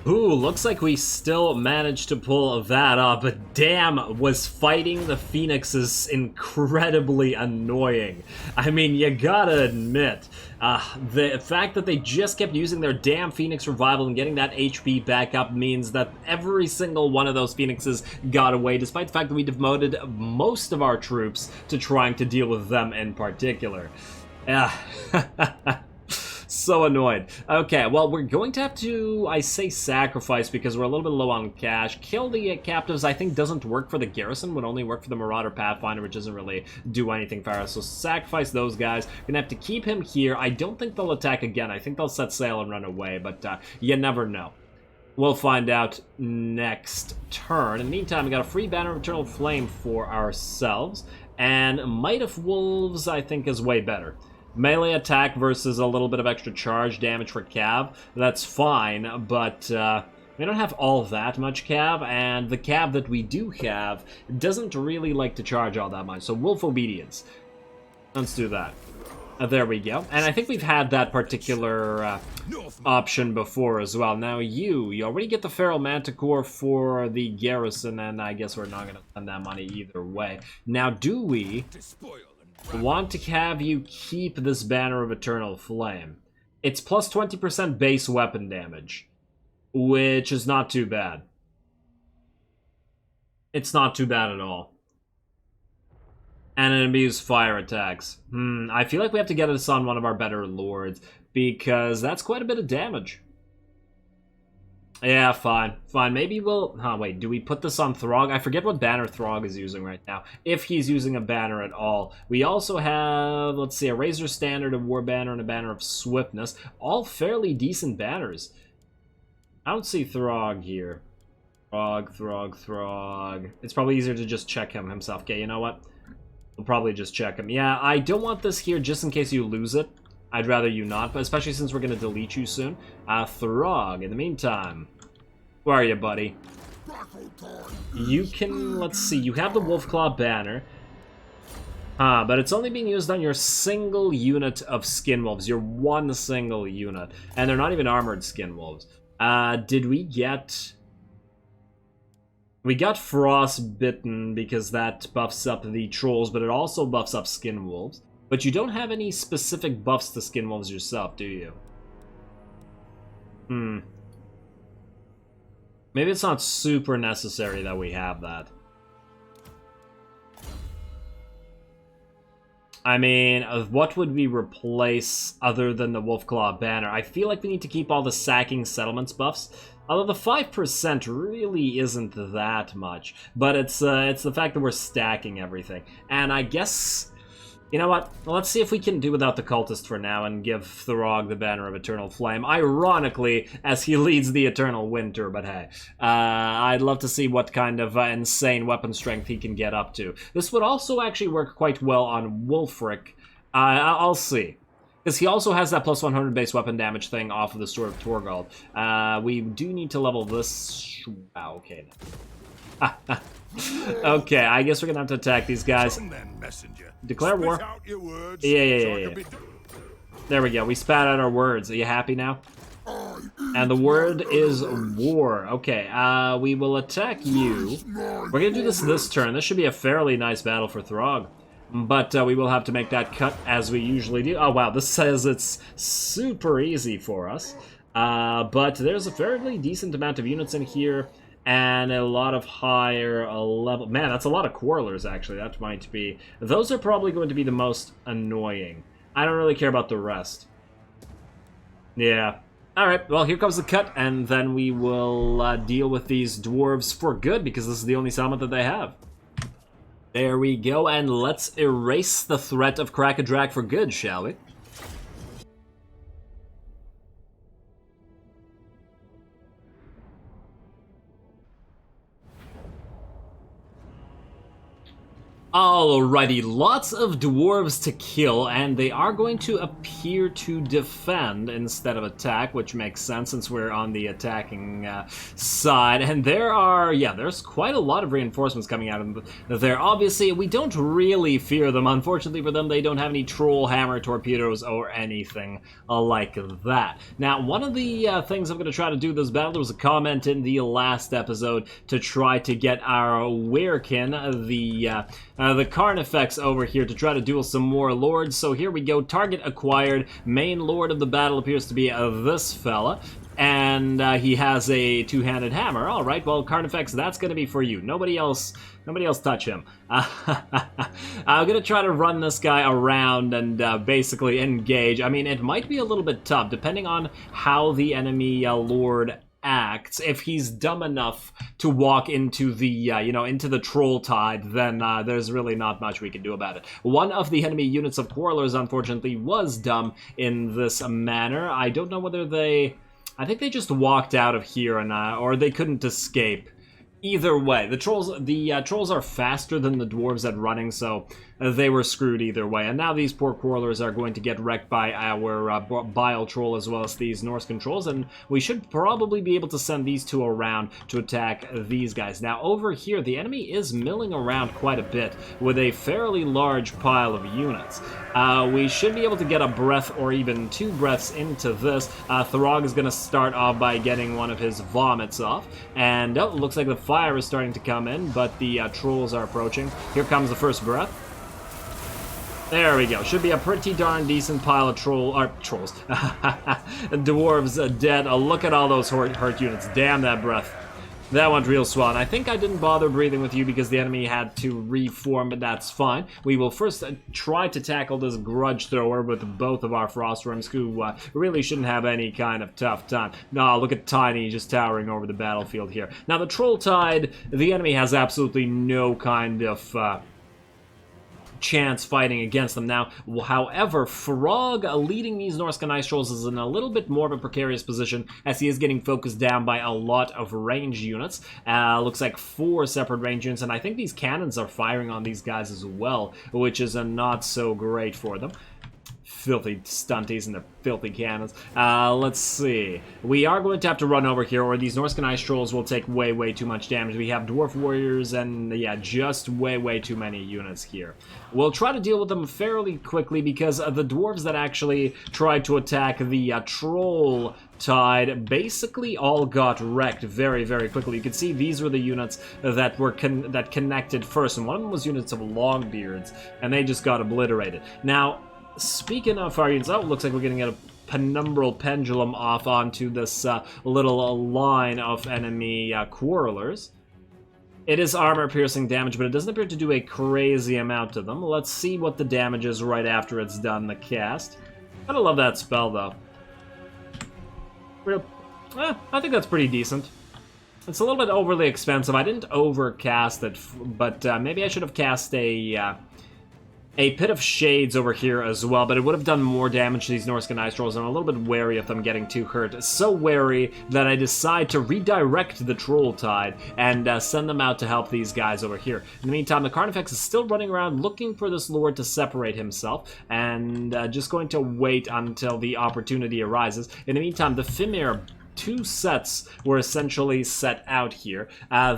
Speaker 1: Ooh, looks like we still managed to pull that off, but damn, was fighting the Phoenixes incredibly annoying. I mean, you gotta admit, the fact that they just kept using their damn Phoenix Revival and getting that HP back up means that every single one of those Phoenixes got away, despite the fact that we devoted most of our troops to trying to deal with them in particular. So annoyed. Okay, well, we're going to have to, I say sacrifice because we're a little bit low on cash. Kill the captives, I think, doesn't work for the garrison, would only work for the Marauder Pathfinder, which doesn't really do anything for us. So sacrifice those guys. Gonna have to keep him here. I don't think they'll attack again. I think they'll set sail and run away, but you never know. We'll find out next turn. In the meantime, we got a free Banner of Eternal Flame for ourselves, and Might of Wolves, I think, is way better. Melee attack versus a little bit of extra charge damage for Cav, that's fine, but we don't have all that much Cav, and the Cav that we do have doesn't really like to charge all that much, so Wolf Obedience. Let's do that. There we go. And I think we've had that particular option before as well. Now you already get the Feral Manticore for the garrison, and I guess we're not going to spend that money either way. Now do we want to have you keep this Banner of Eternal Flame? It's plus 20% base weapon damage, which is not too bad. It's not too bad at all. And enemies fire attacks. I feel like we have to get this on one of our better lords, because that's quite a bit of damage. Yeah, fine. Fine, maybe we'll... wait, do we put this on Throgg? I forget what banner Throgg is using right now, if he's using a banner at all. We also have, let's see, a Razor Standard, a War Banner, and a Banner of Swiftness. All fairly decent banners. I don't see Throgg here. Throgg. It's probably easier to just check him himself. Okay, you know what? We'll probably just check him. Yeah, I don't want this here just in case you lose it. I'd rather you not, but especially since we're going to delete you soon. Throgg, in the meantime. Where are you, buddy? You can, let's see, you have the Wolfclaw banner. But it's only being used on your single unit of skin wolves. Your one single unit. And they're not even armored skin wolves. Did we get... We got Frostbitten because that buffs up the trolls, but it also buffs up skin wolves. But you don't have any specific buffs to skin wolves yourself, do you? Maybe it's not super necessary that we have that. I mean, what would we replace other than the Wolfclaw banner? I feel like we need to keep all the sacking settlements buffs. Although the 5% really isn't that much. But it's the fact that we're stacking everything. And I guess... You know what? Well, let's see if we can do without the Cultist for now and give Throgg the Banner of Eternal Flame. Ironically, as he leads the Eternal Winter, but hey. I'd love to see what kind of insane weapon strength he can get up to. This would also actually work quite well on Wulfric. I'll see. Because he also has that plus 100 base weapon damage thing off of the Sword of Torgald. We do need to level this... Wow, okay. Okay, I guess we're gonna have to attack these guys. Declare war. Yeah. There we go. We spat out our words. Are you happy now? And the word is war. Okay, we will attack you. We're gonna do this turn. This should be a fairly nice battle for Throgg. But we will have to make that cut as we usually do. Oh, wow, this says it's super easy for us. But there's a fairly decent amount of units in here. And a lot of higher level... Man, that's a lot of Quarrelers, actually. That might be... Those are probably going to be the most annoying. I don't really care about the rest. Yeah. Alright, well, here comes the cut, and then we will deal with these dwarves for good, because this is the only settlement that they have. There we go, and let's erase the threat of Crack-a-Drac for good, shall we? Alrighty, lots of dwarves to kill, and they are going to appear to defend instead of attack, which makes sense since we're on the attacking side. And there's quite a lot of reinforcements coming out of there. Obviously, we don't really fear them. Unfortunately for them, they don't have any troll hammer torpedoes or anything like that. Now, one of the things I'm going to try to do this battle, there was a comment in the last episode to try to get our werekin, the Carnifex over here to try to duel some more lords. So here we go. Target acquired. Main lord of the battle appears to be this fella. And he has a two-handed hammer. All right, well, Carnifex, that's going to be for you. Nobody else touch him. I'm going to try to run this guy around and basically engage. I mean, it might be a little bit tough, depending on how the enemy lord acts. If he's dumb enough to walk into the into the troll tide, then there's really not much we can do about it. One of the enemy units of quarrelers, unfortunately, was dumb in this manner. I don't know whether I think they just walked out of here and or they couldn't escape. Either way, the trolls are faster than the dwarves at running, so they were screwed either way. And now these poor quarrelers are going to get wrecked by our bile troll as well as these Norse controls, and we should probably be able to send these two around to attack these guys. Now over here, the enemy is milling around quite a bit with a fairly large pile of units. We should be able to get a breath or even two breaths into this. Throgg is going to start off by getting one of his vomits off, and it looks like the fire is starting to come in, but the trolls are approaching. Here comes the first breath. There we go. Should be a pretty darn decent pile of trolls. Dwarves dead. Look at all those hurt units. Damn that breath. That went real swell. I think I didn't bother breathing with you because the enemy had to reform, but that's fine. We will first try to tackle this grudge thrower with both of our frostworms, who really shouldn't have any kind of tough time. No, look at Tiny just towering over the battlefield here. Now, the Troll Tide, the enemy has absolutely no kind of chance fighting against them. Now, however, Throgg leading these Norsca Ice Trolls is in a little bit more of a precarious position as he is getting focused down by a lot of range units. Looks like 4 separate range units, and I think these cannons are firing on these guys as well, which is not so great for them. Filthy stunties and their filthy cannons. Let's see. We are going to have to run over here, or these Norsca Ice Trolls will take way too much damage. We have Dwarf Warriors and, yeah, just way too many units here. We'll try to deal with them fairly quickly because the dwarves that actually tried to attack the Troll Tide basically all got wrecked very quickly. You can see these were the units that were connected first, and one of them was units of Longbeards, and they just got obliterated. Now, speaking of our units, looks like we're getting a penumbral pendulum off onto this little line of enemy quarrelers. It is armor-piercing damage, but it doesn't appear to do a crazy amount to them. Let's see what the damage is right after it's done the cast. Gotta love that spell, though. I think that's pretty decent. It's a little bit overly expensive. I didn't overcast it, but maybe I should have cast a Pit of Shades over here as well, but it would have done more damage to these Norsca Ice Trolls, and I'm a little bit wary of them getting too hurt. So wary that I decide to redirect the Troll Tide and send them out to help these guys over here. In the meantime, the Carnifex is still running around looking for this lord to separate himself, and just going to wait until the opportunity arises. In the meantime, the Fimir 2 sets were essentially set out here.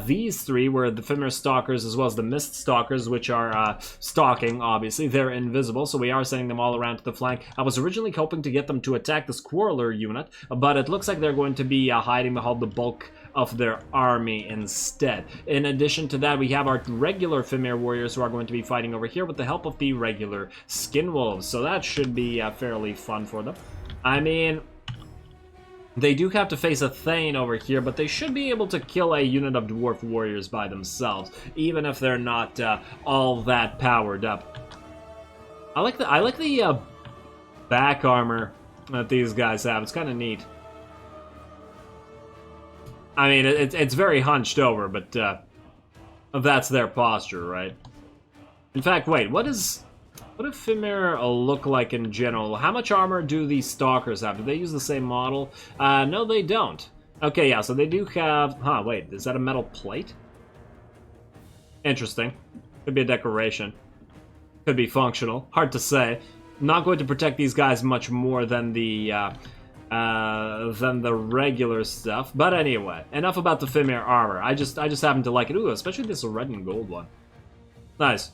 Speaker 1: These 3 were the Fimir Stalkers as well as the Mist Stalkers, which are stalking, obviously. They're invisible, so we are sending them all around to the flank. I was originally hoping to get them to attack this Quarreler unit, but it looks like they're going to be hiding behind the bulk of their army instead. In addition to that, we have our regular Fimir warriors who are going to be fighting over here with the help of the regular Skinwolves, so that should be fairly fun for them. I mean, they do have to face a Thane over here, but they should be able to kill a unit of Dwarf Warriors by themselves, even if they're not all that powered up. I like the back armor that these guys have. It's kind of neat. I mean, it's very hunched over, but that's their posture, right? In fact, wait, what do Fimir look like in general? How much armor do these Stalkers have? Do they use the same model? No, they don't. Okay, yeah, so they do have... Huh, wait, is that a metal plate? Interesting. Could be a decoration. Could be functional. Hard to say. Not going to protect these guys much more than the regular stuff. But anyway, enough about the Fimir armor. I just happen to like it. Ooh, especially this red and gold one. Nice.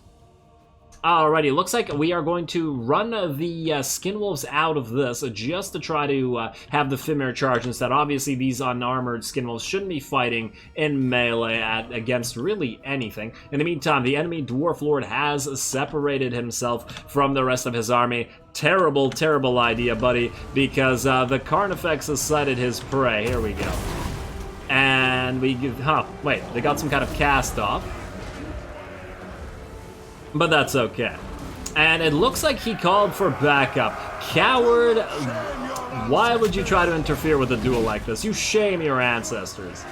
Speaker 1: Alrighty, looks like we are going to run the Skinwolves out of this just to try to have the Fimir charge instead. Obviously, these unarmored Skinwolves shouldn't be fighting in melee against really anything. In the meantime, the enemy Dwarf Lord has separated himself from the rest of his army. Terrible, terrible idea, buddy, because the Carnifex has sighted his prey. Here we go. And we... wait, they got some kind of cast off. But that's okay. And it looks like he called for backup. Coward, why would you try to interfere with a duel like this? You shame your ancestors.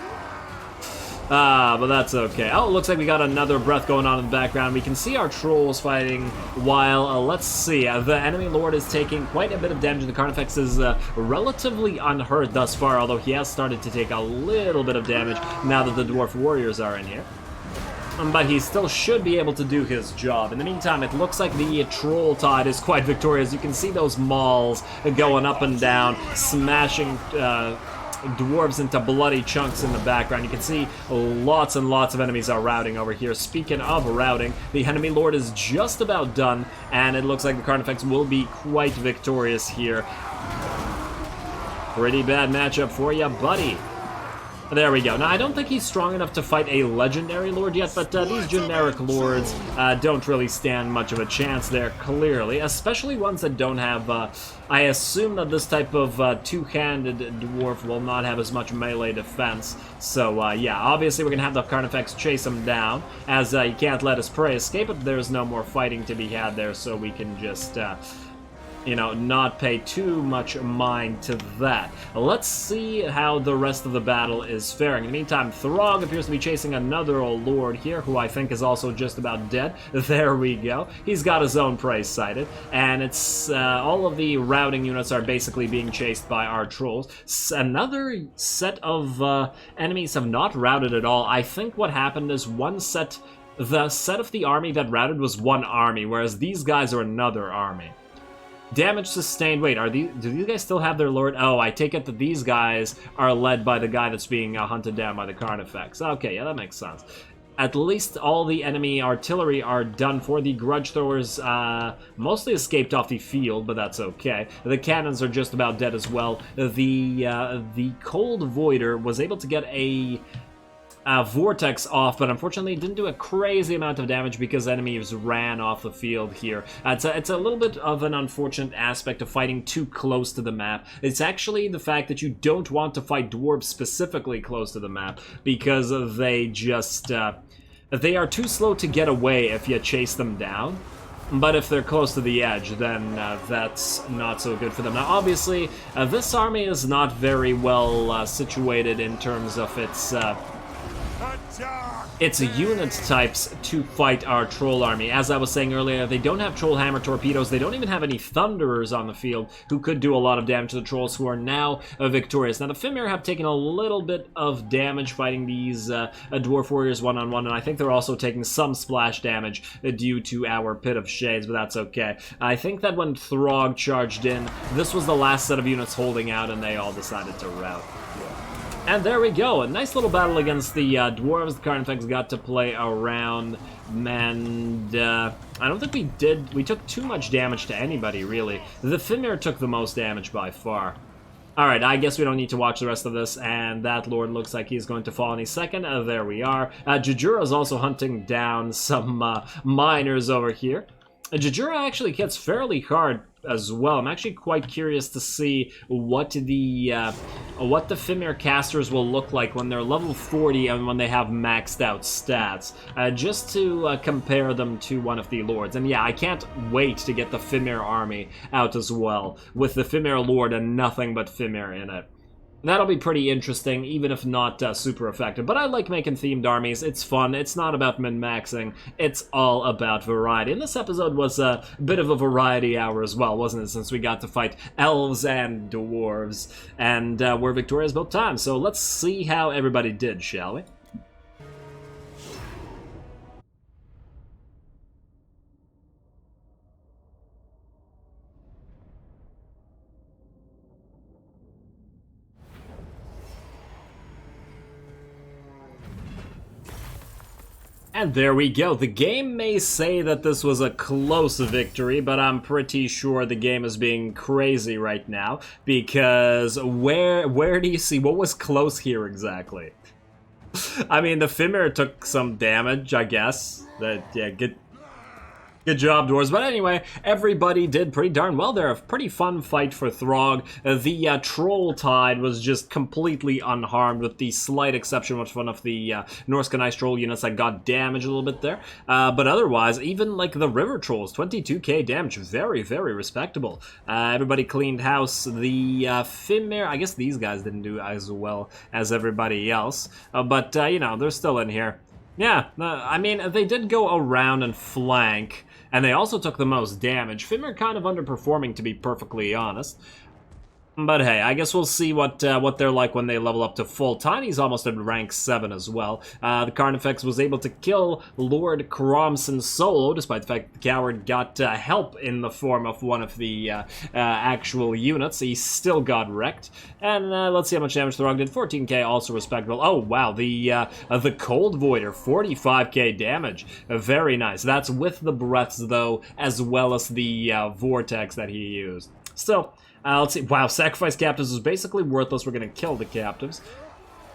Speaker 1: But that's okay. Oh, it looks like we got another breath going on in the background. We can see our trolls fighting while, let's see, the enemy lord is taking quite a bit of damage. The Carnifex is relatively unhurt thus far, although he has started to take a little bit of damage now that the dwarf warriors are in here. But he still should be able to do his job. In the meantime, it looks like the Troll Tide is quite victorious. You can see those mauls going up and down, smashing dwarves into bloody chunks in the background. You can see lots and lots of enemies are routing over here. Speaking of routing, the enemy lord is just about done, and it looks like the Carnifex will be quite victorious here. Pretty bad matchup for you, buddy. There we go. Now, I don't think he's strong enough to fight a legendary lord yet, but these generic lords don't really stand much of a chance there, clearly, especially ones that don't have... I assume that this type of two-handed dwarf will not have as much melee defense. So, yeah, obviously we're going to have the Carnifex chase him down, as he can't let his prey escape, but there's no more fighting to be had there, so we can just... you know, not pay too much mind to that. Let's see how the rest of the battle is faring. In the meantime, Throgg appears to be chasing another old lord here, who I think is also just about dead. There we go. He's got his own prey sighted, and it's all of the routing units are basically being chased by our trolls. Another set of enemies have not routed at all. I think what happened is the set of the army that routed was one army, whereas these guys are another army. Damage sustained. Wait, do these guys still have their lord? Oh, I take it that these guys are led by the guy that's being hunted down by the Carnifex. Okay, yeah, that makes sense. At least all the enemy artillery are done for. The grudge throwers mostly escaped off the field, but that's okay. The cannons are just about dead as well. The Cold Voider was able to get a vortex off, but unfortunately it didn't do a crazy amount of damage because enemies ran off the field here. It's a little bit of an unfortunate aspect of fighting too close to the map. It's actually the fact that you don't want to fight dwarves specifically close to the map because they just they are too slow to get away if you chase them down. But if they're close to the edge, then that's not so good for them. Now, obviously, this army is not very well situated in terms of its unit types to fight our troll army. As I was saying earlier, they don't have troll hammer torpedoes. They don't even have any thunderers on the field who could do a lot of damage to the trolls, who are now victorious. Now, the Fimir have taken a little bit of damage fighting these dwarf warriors one-on-one, and I think they're also taking some splash damage due to our Pit of Shades, but that's okay. I think that when Throgg charged in, this was the last set of units holding out, and they all decided to rout. And there we go, a nice little battle against the dwarves. The Carnifex got to play around, and I don't think we took too much damage to anybody, really. The Fimir took the most damage by far. Alright, I guess we don't need to watch the rest of this, and that lord looks like he's going to fall any second. There we are. Jajura's also hunting down some miners over here. Jajura actually gets fairly hard as well. I'm actually quite curious to see what the Fimir casters will look like when they're level 40 and when they have maxed out stats, just to compare them to one of the lords. And yeah, I can't wait to get the Fimir army out as well, with the Fimir lord and nothing but Fimir in it. That'll be pretty interesting, even if not super effective. But I like making themed armies. It's fun. It's not about min-maxing. It's all about variety. And this episode was a bit of a variety hour as well, wasn't it? Since we got to fight elves and dwarves. And we're victorious both times. So let's see how everybody did, shall we? And there we go. The game may say that this was a close victory, but I'm pretty sure the game is being crazy right now, because where do you see what was close here exactly? I mean, the Fimir took some damage, I guess. Yeah, good job, Dwarves. But anyway, everybody did pretty darn well there. A pretty fun fight for Throgg. The Troll Tide was just completely unharmed, with the slight exception of one of the Norsca Nice Troll units that got damaged a little bit there. But otherwise, even like the River Trolls, 22k damage, very, very respectable. Everybody cleaned house. The Fimir, I guess these guys didn't do as well as everybody else. But, you know, they're still in here. Yeah, I mean, they did go around and flank, and they also took the most damage. Fimir kind of underperforming, to be perfectly honest. But hey, I guess we'll see what they're like when they level up to full. Tiny's almost at rank 7 as well. The Carnifex was able to kill Lord Cromson solo, despite the fact the Coward got help in the form of one of the actual units. He still got wrecked. And let's see how much damage Throgg did. 14k, also respectable. Oh, wow, the Cold Voider, 45k damage. Very nice. That's with the breaths, though, as well as the Vortex that he used. Still... let's see. Wow, sacrifice captives is basically worthless. We're going to kill the captives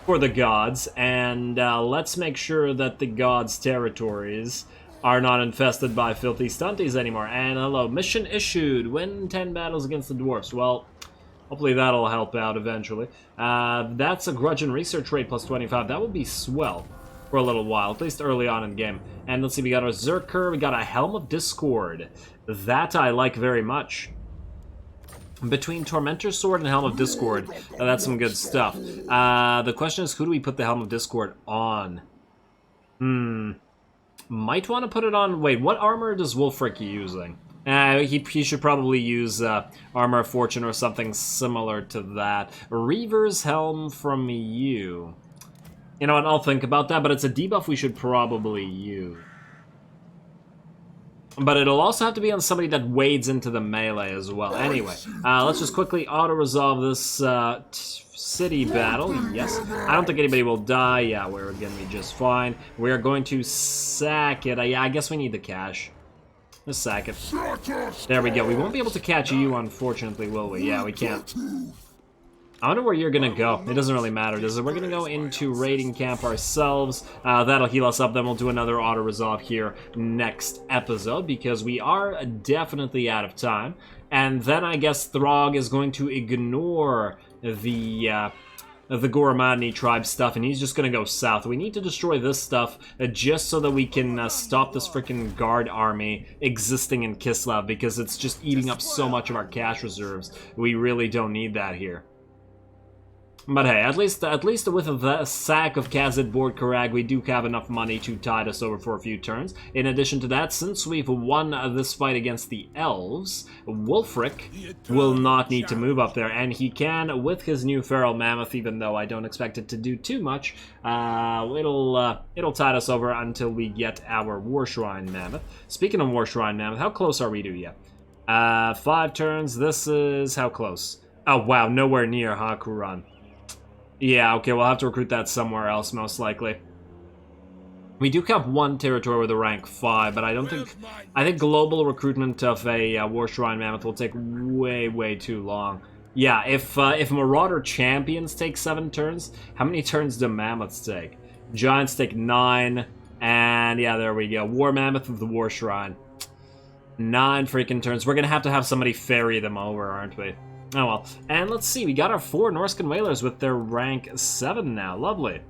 Speaker 1: for the gods. And let's make sure that the gods' territories are not infested by filthy stunties anymore. And hello, mission issued. Win 10 battles against the dwarfs. Well, hopefully that'll help out eventually. That's a grudge and research rate plus 25. That will be swell for a little while, at least early on in the game. And let's see, we got our Zerker. We got a Helm of Discord. That I like very much. Between Tormentor's Sword and Helm of Discord, that's some good stuff. The question is, who do we put the Helm of Discord on? Might want to put it on... Wait, what armor does Wulfric using? He should probably use Armor of Fortune or something similar to that. Reaver's Helm from you. You know what, I'll think about that, but it's a debuff we should probably use. But it'll also have to be on somebody that wades into the melee as well. Anyway, let's just quickly auto-resolve this city battle. Yes. I don't think anybody will die. Yeah, we're going to be just fine. We're going to sack it. Yeah, I guess we need the cash. Let's sack it. There we go. We won't be able to catch you, unfortunately, will we? Yeah, we can't. I wonder where you're gonna go. It doesn't really matter, does it? We're gonna go into raiding camp ourselves. That'll heal us up. Then we'll do another auto-resolve here next episode, because we are definitely out of time. And then I guess Throgg is going to ignore the Goramadni tribe stuff, and he's just gonna go south. We need to destroy this stuff just so that we can stop this freaking guard army existing in Kislev, because it's just eating up so much of our cash reserves. We really don't need that here. But hey, at least with the sack of Khazad Bord Karag, we do have enough money to tide us over for a few turns. In addition to that, since we've won this fight against the elves, Wulfric will not need to move up there, and he can with his new Feral Mammoth, even though I don't expect it to do too much. It'll tide us over until we get our War Shrine Mammoth. Speaking of War Shrine Mammoth, how close are we to yet? 5 turns. This is how close? Oh wow, nowhere near, huh, Kuran? Yeah, okay, we'll have to recruit that somewhere else, most likely. We do have one territory with a rank 5, but I think global recruitment of a War Shrine Mammoth will take way, way too long. Yeah, if Marauder Champions take 7 turns, how many turns do Mammoths take? Giants take 9, and yeah, there we go. War Mammoth of the War Shrine. 9 freaking turns. We're gonna have to have somebody ferry them over, aren't we? Oh well. And let's see, we got our 4 Norscan Whalers with their rank 7 now. Lovely.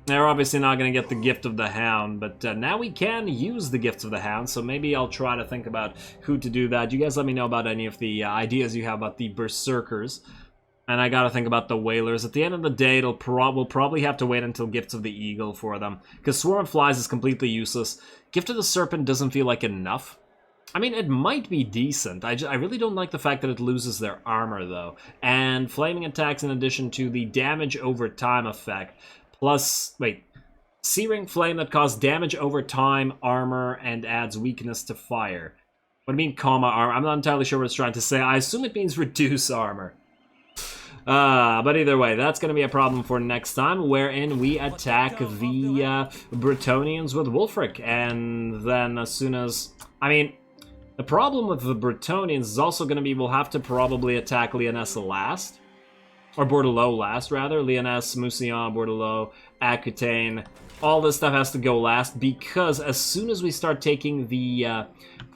Speaker 1: They're obviously not going to get the Gift of the Hound, but now we can use the Gifts of the Hound, so maybe I'll try to think about who to do that. You guys let me know about any of the ideas you have about the Berserkers. And I gotta think about the Whalers. At the end of the day, we'll probably have to wait until Gifts of the Eagle for them, because Swarm of Flies is completely useless. Gift of the Serpent doesn't feel like enough. I mean, it might be decent. I really don't like the fact that it loses their armor, though. And flaming attacks in addition to the damage over time effect. Plus, wait, Searing Flame that causes damage over time, armor, and adds weakness to fire. What do you mean, comma, armor? I'm not entirely sure what it's trying to say. I assume it means reduce armor. But either way, that's going to be a problem for next time, wherein we attack the Bretonnians with Wulfric. And then as soon as... I mean, the problem with the Bretonnians is also going to be we'll have to probably attack Lyonesse last. Or Bordelot last, rather. Lyonesse, Mousillon, Bordelot, Aquitaine. All this stuff has to go last, because as soon as we start taking the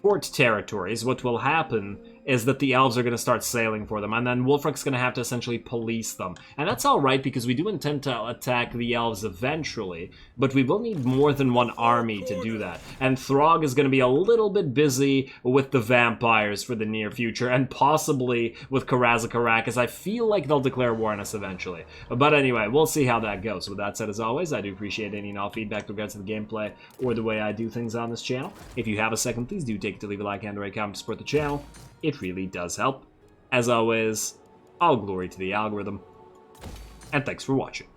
Speaker 1: port territories, what will happen is that the elves are going to start sailing for them, and then Wulfric's going to have to essentially police them. And that's alright, because we do intend to attack the elves eventually, but we will need more than one army to do that. And Throgg is going to be a little bit busy with the vampires for the near future, and possibly with Karazakarak, as I feel like they'll declare war on us eventually. But anyway, we'll see how that goes. With that said, as always, I do appreciate any and all feedback with regards to the gameplay or the way I do things on this channel. If you have a second, please do take it to leave a like and a comment to support the channel. It really does help. As always, all glory to the algorithm, and thanks for watching.